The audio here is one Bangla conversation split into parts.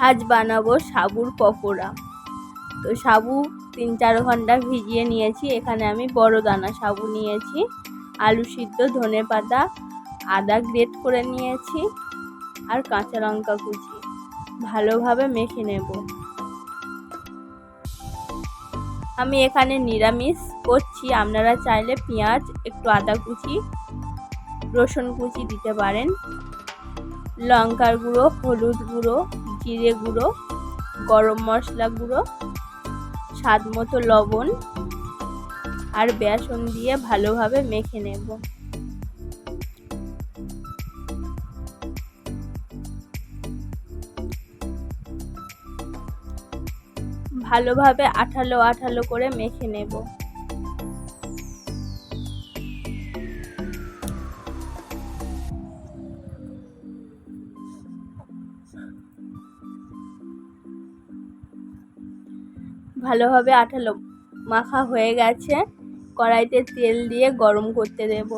আজ বানাবো সাবুর পকোড়া। তো সাবু 3-4 ঘন্টা ভিজিয়ে নিয়েছি। এখানে আমি বড় দানা সাবু নিয়েছি, আলু সিদ্ধ, ধনেপাতা, আদা গ্রেট করে নিয়েছি আর কাঁচা লঙ্কা কুচি। ভালোভাবে মেখে নেব। আমি এখানে নিরামিষ করছি, আপনারা চাইলে পেঁয়াজ, একটু আদা কুচি, রসুন কুচি দিতে পারেন। লঙ্কার গুঁড়ো, হলুদ গুঁড়ো, জিরে গুঁড়ো, গরম মশলা গুঁড়ো, স্বাদ মতো লবণ আর বেসন দিয়ে ভালোভাবে মেখে নেব। ভালোভাবে আঠালো আঠালো করে মেখে নেব। ভালোভাবে আঠালো মাখা হয়ে গেছে। কড়াইতে তেল দিয়ে গরম করতে দেব।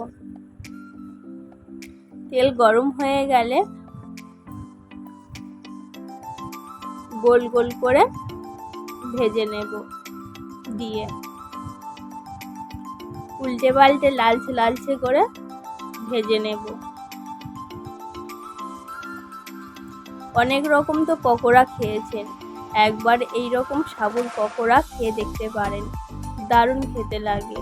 তেল গরম হয়ে গেলে গোল গোল করে ভেজে নেব। দিয়ে উল্টে পাল্টে লালচে লালচে করে ভেজে নেব। অনেক রকম তো পকোড়া খেয়েছেন, একবার এই রকম সাবুর পকোড়া খেয়ে দেখতে পারেন, দারুণ খেতে লাগে।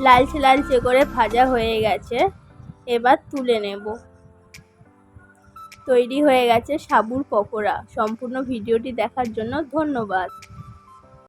লালচে লালচে করে ভাজা হয়ে গেছে, এবার তুলে নেব। তৈরি হয়ে গেছে সাবুর পকোড়া। সম্পূর্ণ ভিডিওটি দেখার জন্য ধন্যবাদ।